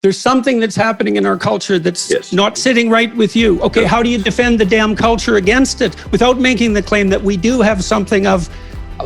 There's something that's happening in our culture that's not sitting right with you. Okay, how do you defend the damn culture against it without making the claim that we do have something of,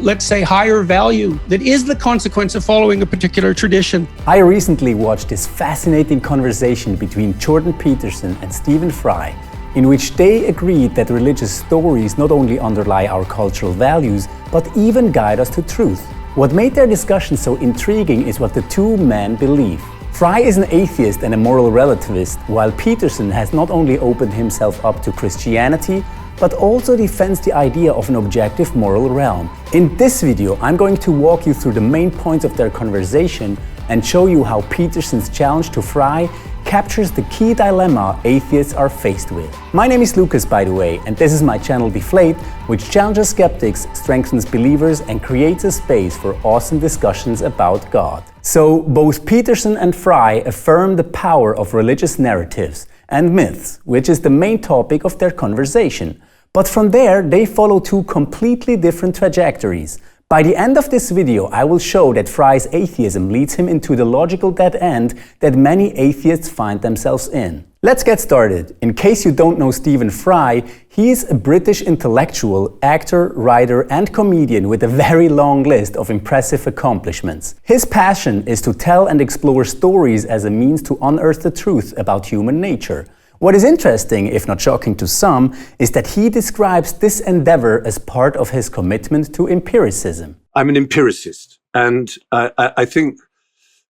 let's say, higher value that is the consequence of following a particular tradition? I recently watched this fascinating conversation between Jordan Peterson and Stephen Fry, in which they agreed that religious stories not only underlie our cultural values, but even guide us to truth. What made their discussion so intriguing is what the two men believe. Fry is an atheist and a moral relativist, while Peterson has not only opened himself up to Christianity, but also defends the idea of an objective moral realm. In this video, I'm going to walk you through the main points of their conversation and show you how Peterson's challenge to Fry captures the key dilemma atheists are faced with. My name is Lucas, by the way, and this is my channel Deflate, which challenges skeptics, strengthens believers, and creates a space for awesome discussions about God. So, both Peterson and Fry affirm the power of religious narratives and myths, which is the main topic of their conversation. But from there, they follow two completely different trajectories. By the end of this video, I will show that Fry's atheism leads him into the logical dead end that many atheists find themselves in. Let's get started. In case you don't know Stephen Fry, he's a British intellectual, actor, writer, and comedian with a very long list of impressive accomplishments. His passion is to tell and explore stories as a means to unearth the truth about human nature. What is interesting, if not shocking to some, is that he describes this endeavor as part of his commitment to empiricism. I'm an empiricist, and I think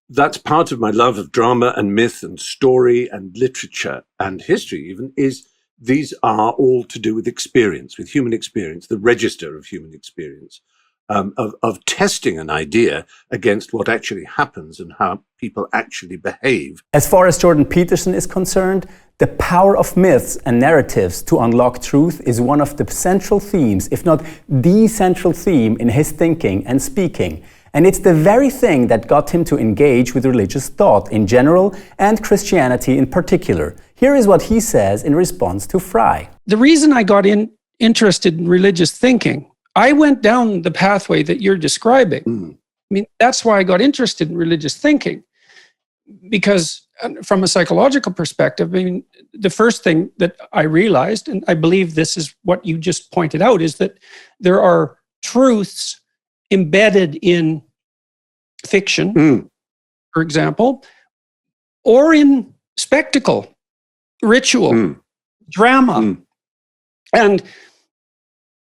that's part of my love of drama and myth and story and literature and history even, is these are all to do with experience, with human experience, the register of human experience, of testing an idea against what actually happens and how people actually behave. As far as Jordan Peterson is concerned, the power of myths and narratives to unlock truth is one of the central themes, if not the central theme, in his thinking and speaking. And it's the very thing that got him to engage with religious thought in general and Christianity in particular. Here is what he says in response to Fry. The reason I got interested in religious thinking, I went down the pathway that you're describing. I mean, that's why I got interested in religious thinking. Because from a psychological perspective, I mean, the first thing that I realized, and I believe this is what you just pointed out, is that there are truths embedded in fiction, for example, or in spectacle, ritual, drama. And,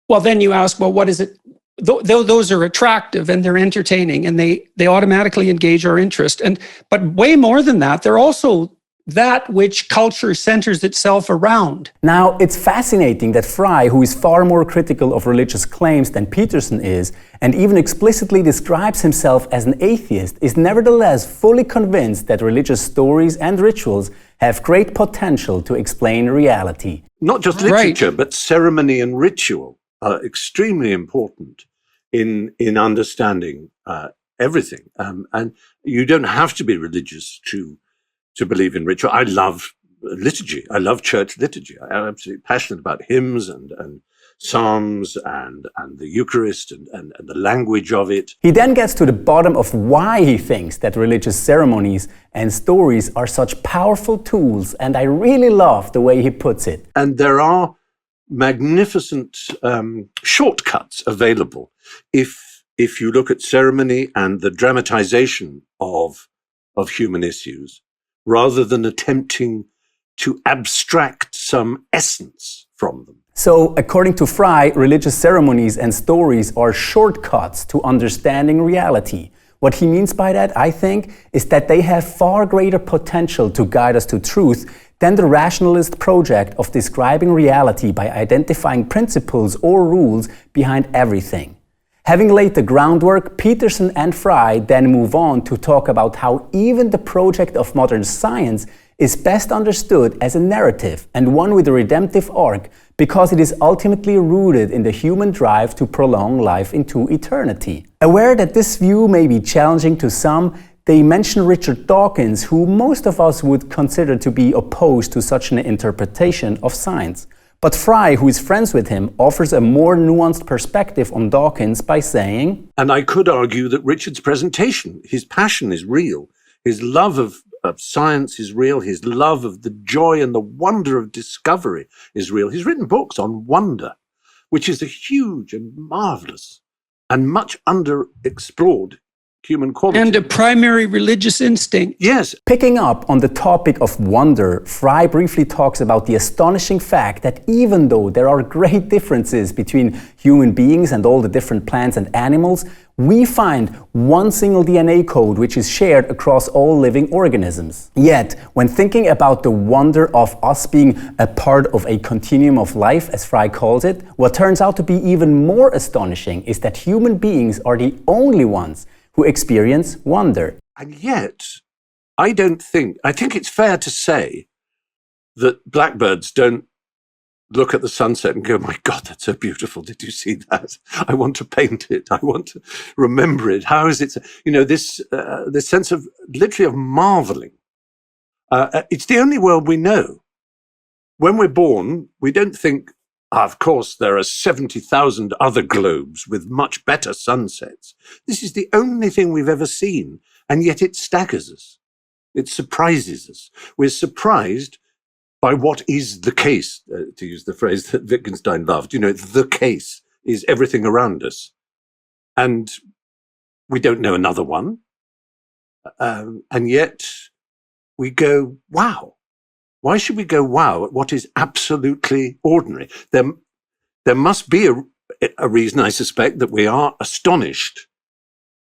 well, then you ask, well, what is it? Those are attractive and they're entertaining and they automatically engage our interest. But way more than that, they're also that which culture centers itself around. Now, it's fascinating that Fry, who is far more critical of religious claims than Peterson is, and even explicitly describes himself as an atheist, is nevertheless fully convinced that religious stories and rituals have great potential to explain reality. Not just literature, but ceremony and ritual are extremely important in understanding everything. And you don't have to be religious to believe in ritual. I love liturgy. I love church liturgy. I'm absolutely passionate about hymns and psalms and the Eucharist and the language of it. He then gets to the bottom of why he thinks that religious ceremonies and stories are such powerful tools, and I really love the way he puts it. And there are magnificent shortcuts available if you look at ceremony and the dramatization of human issues, rather than attempting to abstract some essence from them. So, according to Fry, religious ceremonies and stories are shortcuts to understanding reality. What he means by that, I think, is that they have far greater potential to guide us to truth than the rationalist project of describing reality by identifying principles or rules behind everything. Having laid the groundwork, Peterson and Fry then move on to talk about how even the project of modern science is best understood as a narrative and one with a redemptive arc because it is ultimately rooted in the human drive to prolong life into eternity. Aware that this view may be challenging to some, they mention Richard Dawkins, who most of us would consider to be opposed to such an interpretation of science. But Fry, who is friends with him, offers a more nuanced perspective on Dawkins by saying, and I could argue that Richard's presentation, his passion is real. His love of of science is real. His love of the joy and the wonder of discovery is real. He's written books on wonder, which is a huge and marvelous and much underexplored human quality. And a primary religious instinct. Yes. Picking up on the topic of wonder, Fry briefly talks about the astonishing fact that even though there are great differences between human beings and all the different plants and animals, we find one single DNA code which is shared across all living organisms. Yet, when thinking about the wonder of us being a part of a continuum of life, as Fry calls it, what turns out to be even more astonishing is that human beings are the only ones who experience wonder. And yet, I think it's fair to say that blackbirds don't look at the sunset and go, my God, that's so beautiful. Did you see that? I want to paint it. I want to remember it. How is it? This sense of literally of marveling. It's the only world we know. When we're born, we don't think, of course, there are 70,000 other globes with much better sunsets. This is the only thing we've ever seen, and yet it staggers us. It surprises us. We're surprised by what is the case, to use the phrase that Wittgenstein loved. The case is everything around us. And we don't know another one. And yet we go, wow. Why should we go wow at what is absolutely ordinary? There must be a reason, I suspect, that we are astonished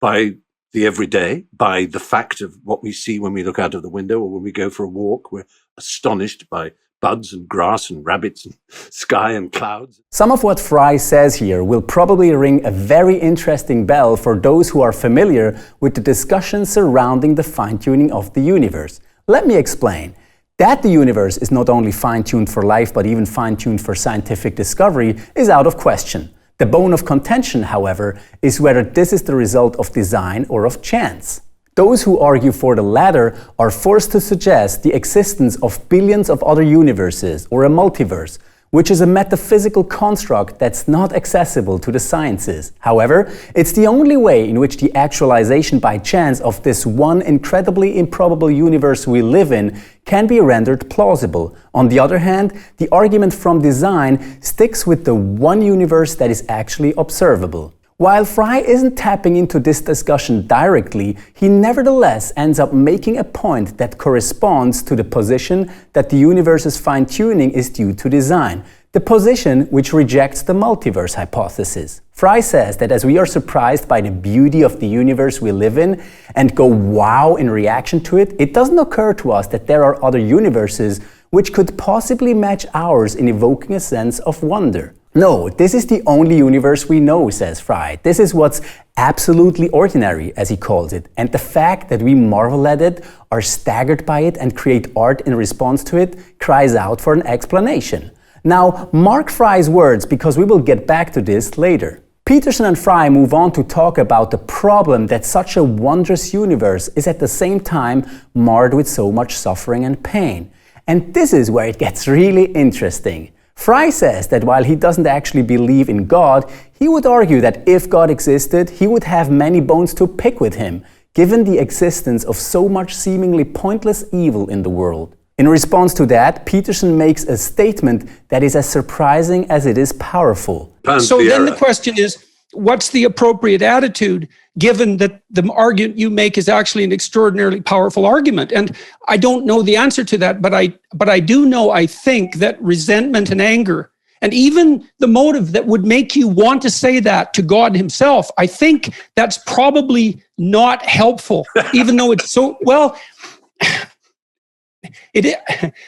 by the everyday, by the fact of what we see when we look out of the window or when we go for a walk. We're astonished by buds and grass and rabbits and sky and clouds. Some of what Fry says here will probably ring a very interesting bell for those who are familiar with the discussion surrounding the fine-tuning of the universe. Let me explain. That the universe is not only fine-tuned for life but even fine-tuned for scientific discovery is out of question. The bone of contention, however, is whether this is the result of design or of chance. Those who argue for the latter are forced to suggest the existence of billions of other universes, or a multiverse, which is a metaphysical construct that's not accessible to the sciences. However, it's the only way in which the actualization by chance of this one incredibly improbable universe we live in can be rendered plausible. On the other hand, the argument from design sticks with the one universe that is actually observable. While Fry isn't tapping into this discussion directly, he nevertheless ends up making a point that corresponds to the position that the universe's fine-tuning is due to design, the position which rejects the multiverse hypothesis. Fry says that as we are surprised by the beauty of the universe we live in and go wow in reaction to it, it doesn't occur to us that there are other universes which could possibly match ours in evoking a sense of wonder. No, this is the only universe we know, says Fry. This is what's absolutely ordinary, as he calls it, and the fact that we marvel at it, are staggered by it, and create art in response to it cries out for an explanation. Now, mark Fry's words, because we will get back to this later. Peterson and Fry move on to talk about the problem that such a wondrous universe is at the same time marred with so much suffering and pain. And this is where it gets really interesting. Fry says that while he doesn't actually believe in God, he would argue that if God existed, he would have many bones to pick with him, given the existence of so much seemingly pointless evil in the world. In response to that, Peterson makes a statement that is as surprising as it is powerful. So then the question is, what's the appropriate attitude, given that the argument you make is actually an extraordinarily powerful argument? And I don't know the answer to that, but I do know, I think, that resentment and anger, and even the motive that would make you want to say that to God himself, I think that's probably not helpful, even though it's so, well,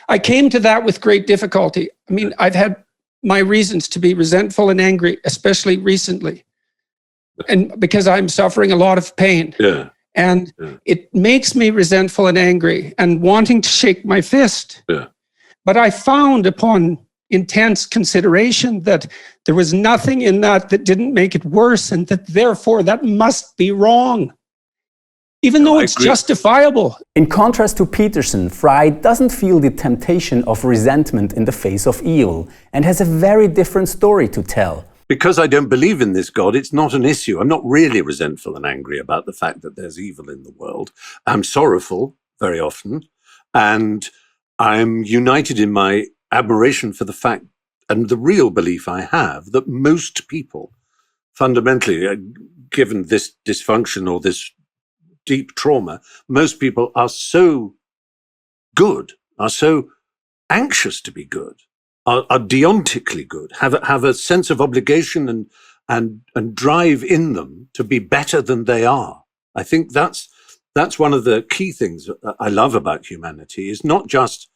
I came to that with great difficulty. I mean, I've had my reasons to be resentful and angry, especially recently. And because I'm suffering a lot of pain. Yeah. And it makes me resentful and angry and wanting to shake my fist. Yeah. But I found upon intense consideration that there was nothing in that that didn't make it worse, and that therefore that must be wrong, even though it's justifiable. In contrast to Peterson, Fry doesn't feel the temptation of resentment in the face of evil and has a very different story to tell. Because I don't believe in this God, it's not an issue. I'm not really resentful and angry about the fact that there's evil in the world. I'm sorrowful very often. And I'm united in my admiration for the fact and the real belief I have that most people fundamentally, given this dysfunction or this deep trauma, most people are so good, are so anxious to be good, are deontically good, have a sense of obligation and drive in them to be better than they are. I think that's one of the key things that I love about humanity, is not just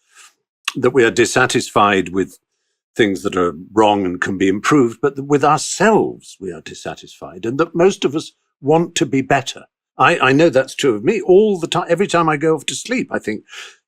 that we are dissatisfied with things that are wrong and can be improved, but that with ourselves we are dissatisfied, and that most of us want to be better. I know that's true of me all the time. Every time I go off to sleep, I think,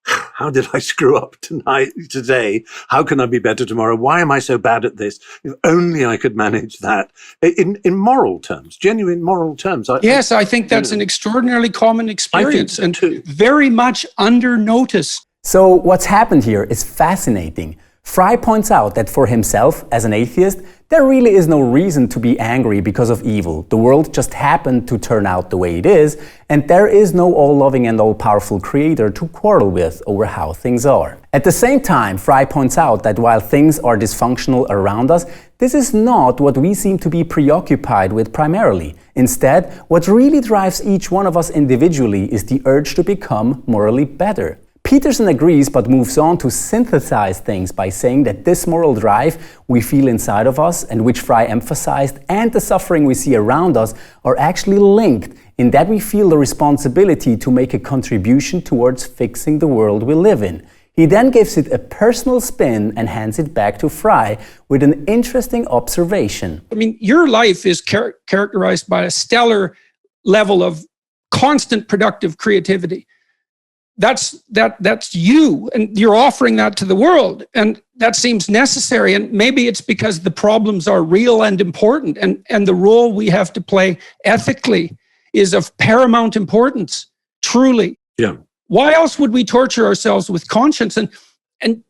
how did I screw up today? How can I be better tomorrow? Why am I so bad at this? If only I could manage that. In moral terms, genuine moral terms. Yes, I think that's an extraordinarily common experience so too. And very much under notice. So what's happened here is fascinating. Fry points out that for himself, as an atheist, there really is no reason to be angry because of evil. The world just happened to turn out the way it is, and there is no all-loving and all-powerful creator to quarrel with over how things are. At the same time, Fry points out that while things are dysfunctional around us, this is not what we seem to be preoccupied with primarily. Instead, what really drives each one of us individually is the urge to become morally better. Peterson agrees but moves on to synthesize things by saying that this moral drive we feel inside of us, and which Fry emphasized, and the suffering we see around us are actually linked, in that we feel the responsibility to make a contribution towards fixing the world we live in. He then gives it a personal spin and hands it back to Fry with an interesting observation. I mean, your life is characterized by a stellar level of constant productive creativity. That's you, and you're offering that to the world, and that seems necessary. And maybe it's because the problems are real and important, and the role we have to play ethically is of paramount importance, truly. Yeah. Why else would we torture ourselves with conscience? And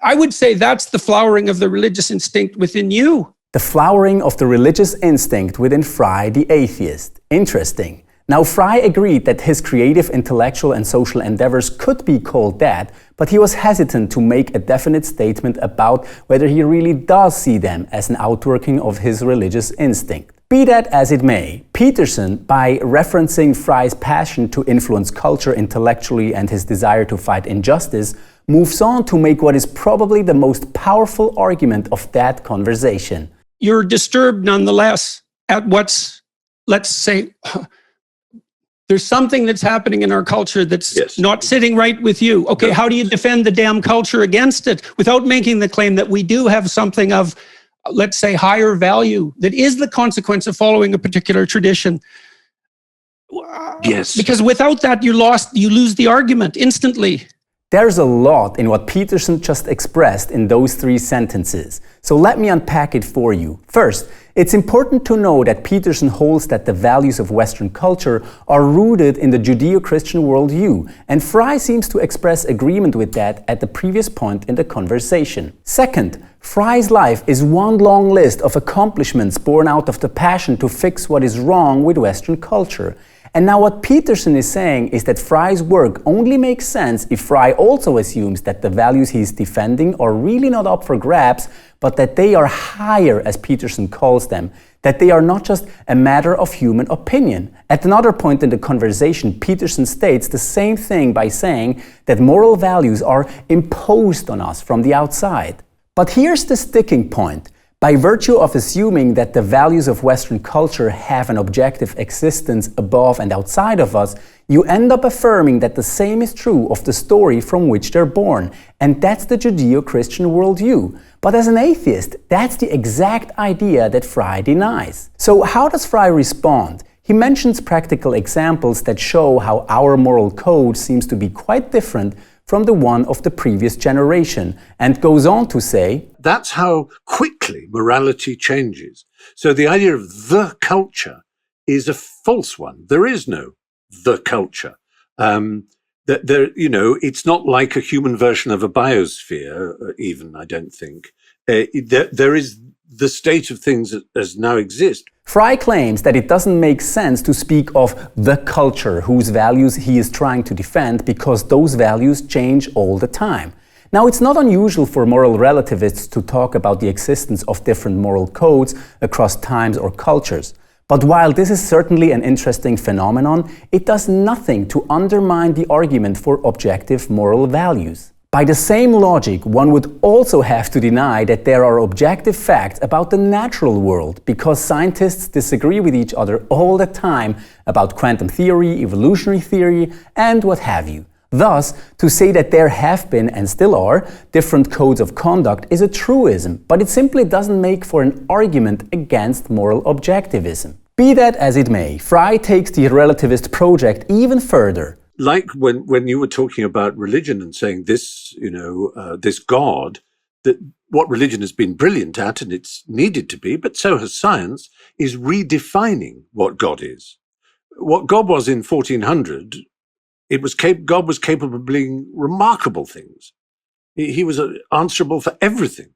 I would say that's the flowering of the religious instinct within you. The flowering of the religious instinct within Fry, the atheist. Interesting. Now, Fry agreed that his creative, intellectual and social endeavors could be called that, but he was hesitant to make a definite statement about whether he really does see them as an outworking of his religious instinct. Be that as it may, Peterson, by referencing Fry's passion to influence culture intellectually and his desire to fight injustice, moves on to make what is probably the most powerful argument of that conversation. You're disturbed nonetheless at what's, let's say, there's something that's happening in our culture that's not sitting right with you. Okay, how do you defend the damn culture against it without making the claim that we do have something of, let's say, higher value that is the consequence of following a particular tradition? Yes. Because without that, you lose the argument instantly. There's a lot in what Peterson just expressed in those 3 sentences, so let me unpack it for you. First, it's important to know that Peterson holds that the values of Western culture are rooted in the Judeo-Christian worldview, and Fry seems to express agreement with that at the previous point in the conversation. Second, Fry's life is one long list of accomplishments born out of the passion to fix what is wrong with Western culture. And now what Peterson is saying is that Fry's work only makes sense if Fry also assumes that the values he's defending are really not up for grabs, but that they are higher, as Peterson calls them, that they are not just a matter of human opinion. At another point in the conversation, Peterson states the same thing by saying that moral values are imposed on us from the outside. But here's the sticking point. By virtue of assuming that the values of Western culture have an objective existence above and outside of us, you end up affirming that the same is true of the story from which they're born, and that's the Judeo-Christian worldview. But as an atheist, that's the exact idea that Fry denies. So how does Fry respond? He mentions practical examples that show how our moral code seems to be quite different from the one of the previous generation, and goes on to say, that's how quickly morality changes. So the idea of the culture is a false one. There is no the culture. It's not like a human version of a biosphere, even, I don't think. There is the state of things as now exist. Fry claims that it doesn't make sense to speak of the culture whose values he is trying to defend because those values change all the time. Now, it's not unusual for moral relativists to talk about the existence of different moral codes across times or cultures. But while this is certainly an interesting phenomenon, it does nothing to undermine the argument for objective moral values. By the same logic, one would also have to deny that there are objective facts about the natural world, because scientists disagree with each other all the time about quantum theory, evolutionary theory, and what have you. Thus, to say that there have been, and still are, different codes of conduct is a truism, but it simply doesn't make for an argument against moral objectivism. Be that as it may, Fry takes the relativist project even further. Like when you were talking about religion and saying this, this God, that what religion has been brilliant at, and it's needed to be, but so has science, is redefining what God is. What God was in 1400, God was capable of doing remarkable things. He was answerable for everything.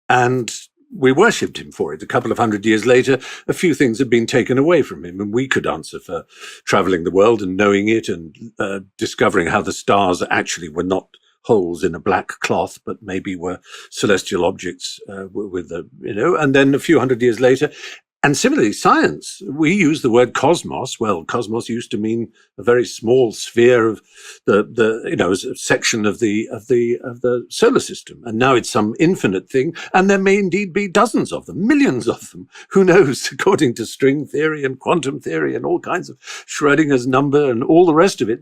And we worshipped him for it. A couple of hundred years later, a few things had been taken away from him, and we could answer for traveling the world and knowing it and discovering how the stars actually were not holes in a black cloth, but maybe were celestial objects and then a few hundred years later. And similarly, science, we use the word cosmos. Well, cosmos used to mean a very small sphere of a section of the solar system. And now it's some infinite thing. And there may indeed be dozens of them, millions of them. Who knows, according to string theory and quantum theory and all kinds of Schrödinger's number and all the rest of it.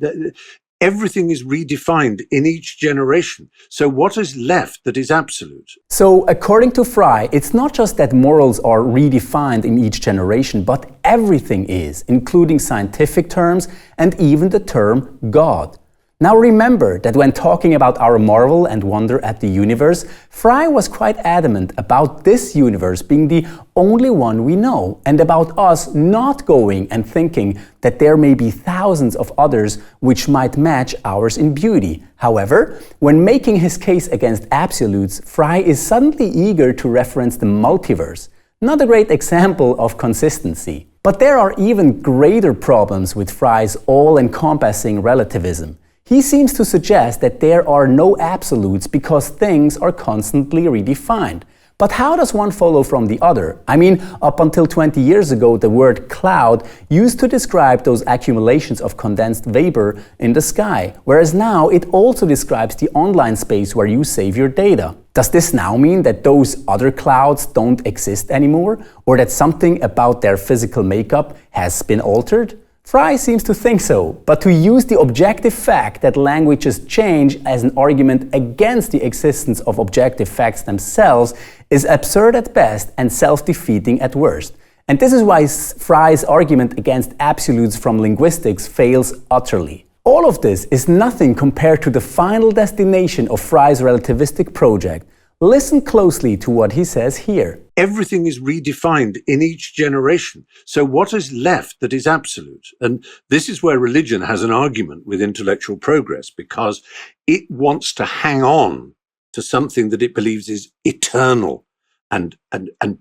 Everything is redefined in each generation. So what is left that is absolute? So according to Fry, it's not just that morals are redefined in each generation, but everything is, including scientific terms and even the term God. Now remember that when talking about our marvel and wonder at the universe, Fry was quite adamant about this universe being the only one we know, and about us not going and thinking that there may be thousands of others which might match ours in beauty. However, when making his case against absolutes, Fry is suddenly eager to reference the multiverse. Not a great example of consistency. But there are even greater problems with Fry's all-encompassing relativism. He seems to suggest that there are no absolutes because things are constantly redefined. But how does one follow from the other? I mean, up until 20 years ago, the word cloud used to describe those accumulations of condensed vapor in the sky, whereas now it also describes the online space where you save your data. Does this now mean that those other clouds don't exist anymore, or that something about their physical makeup has been altered? Fry seems to think so, but to use the objective fact that languages change as an argument against the existence of objective facts themselves is absurd at best and self-defeating at worst. And this is why Fry's argument against absolutes from linguistics fails utterly. All of this is nothing compared to the final destination of Fry's relativistic project. Listen closely to what he says here. Everything is redefined in each generation. So what is left that is absolute? And this is where religion has an argument with intellectual progress, because it wants to hang on to something that it believes is eternal and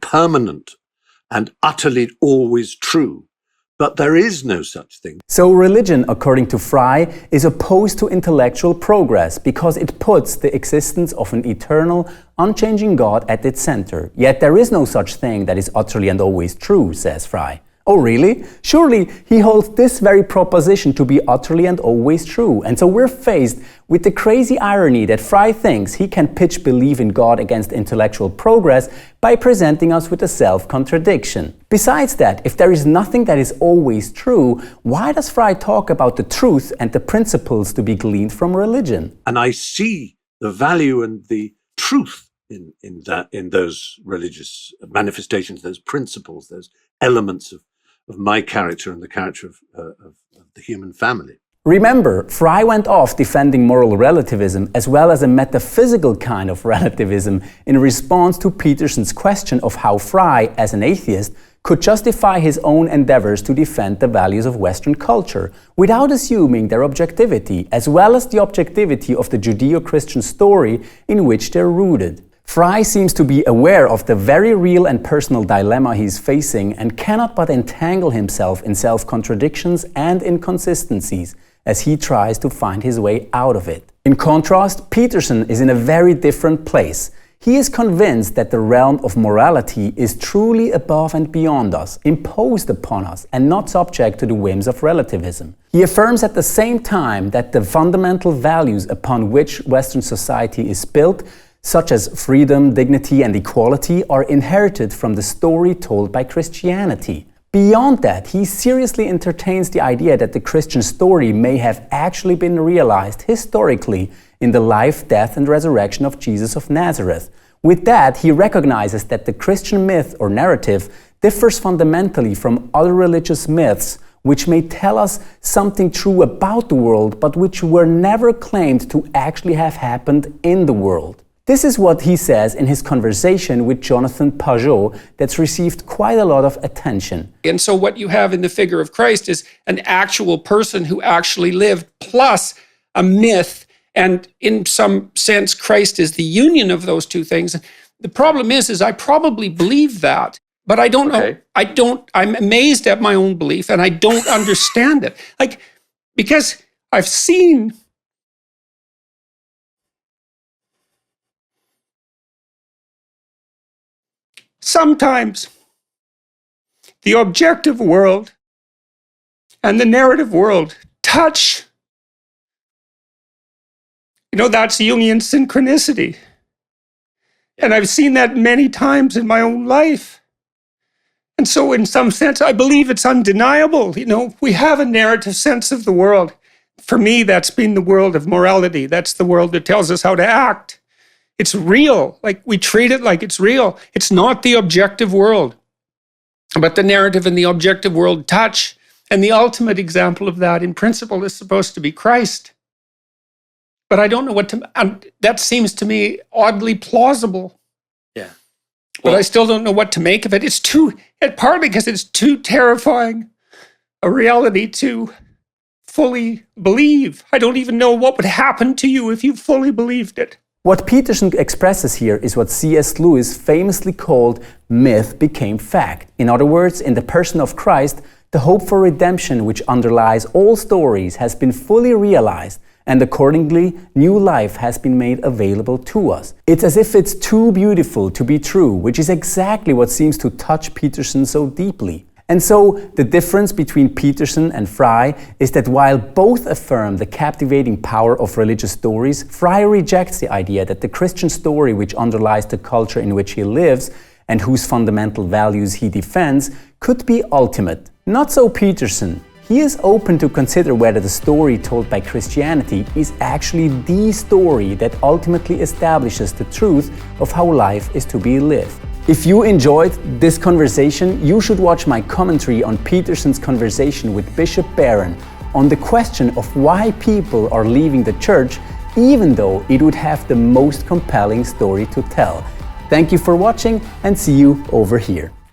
permanent and utterly always true. But there is no such thing. So religion, according to Fry, is opposed to intellectual progress because it puts the existence of an eternal, unchanging God at its center. Yet there is no such thing that is utterly and always true, says Fry. Oh really? Surely he holds this very proposition to be utterly and always true. And so we're faced with the crazy irony that Fry thinks he can pitch belief in God against intellectual progress by presenting us with a self-contradiction. Besides that, if there is nothing that is always true, why does Fry talk about the truth and the principles to be gleaned from religion? And I see the value and the truth in those religious manifestations, those principles, those elements of my character and the character of the human family. Remember, Fry went off defending moral relativism as well as a metaphysical kind of relativism in response to Peterson's question of how Fry, as an atheist, could justify his own endeavors to defend the values of Western culture without assuming their objectivity, as well as the objectivity of the Judeo-Christian story in which they're rooted. Fry seems to be aware of the very real and personal dilemma he's facing and cannot but entangle himself in self-contradictions and inconsistencies as he tries to find his way out of it. In contrast, Peterson is in a very different place. He is convinced that the realm of morality is truly above and beyond us, imposed upon us, and not subject to the whims of relativism. He affirms at the same time that the fundamental values upon which Western society is built, such as freedom, dignity, and equality, are inherited from the story told by Christianity. Beyond that, he seriously entertains the idea that the Christian story may have actually been realized historically in the life, death, and resurrection of Jesus of Nazareth. With that, he recognizes that the Christian myth or narrative differs fundamentally from other religious myths, which may tell us something true about the world, but which were never claimed to actually have happened in the world. This is what he says in his conversation with Jonathan Pajot that's received quite a lot of attention. And so what you have in the figure of Christ is an actual person who actually lived, plus a myth. And in some sense, Christ is the union of those two things. The problem is I probably believe that, but I don't know. I'm amazed at my own belief and I don't understand it. Because I've seen sometimes the objective world and the narrative world touch. That's Jungian synchronicity. And I've seen that many times in my own life. And so in some sense, I believe it's undeniable. We have a narrative sense of the world. For me, that's been the world of morality. That's the world that tells us how to act. It's real. We treat it like it's real. It's not the objective world. But the narrative and the objective world touch. And the ultimate example of that, in principle, is supposed to be Christ. But I don't know what to... that seems to me oddly plausible. Yeah. But I still don't know what to make of it. Partly because it's too terrifying a reality to fully believe. I don't even know what would happen to you if you fully believed it. What Peterson expresses here is what C.S. Lewis famously called myth became fact. In other words, in the person of Christ, the hope for redemption which underlies all stories has been fully realized, and accordingly, new life has been made available to us. It's as if it's too beautiful to be true, which is exactly what seems to touch Peterson so deeply. And so, the difference between Peterson and Fry is that while both affirm the captivating power of religious stories, Fry rejects the idea that the Christian story which underlies the culture in which he lives and whose fundamental values he defends could be ultimate. Not so Peterson. He is open to consider whether the story told by Christianity is actually the story that ultimately establishes the truth of how life is to be lived. If you enjoyed this conversation, you should watch my commentary on Peterson's conversation with Bishop Barron on the question of why people are leaving the church, even though it would have the most compelling story to tell. Thank you for watching and see you over here.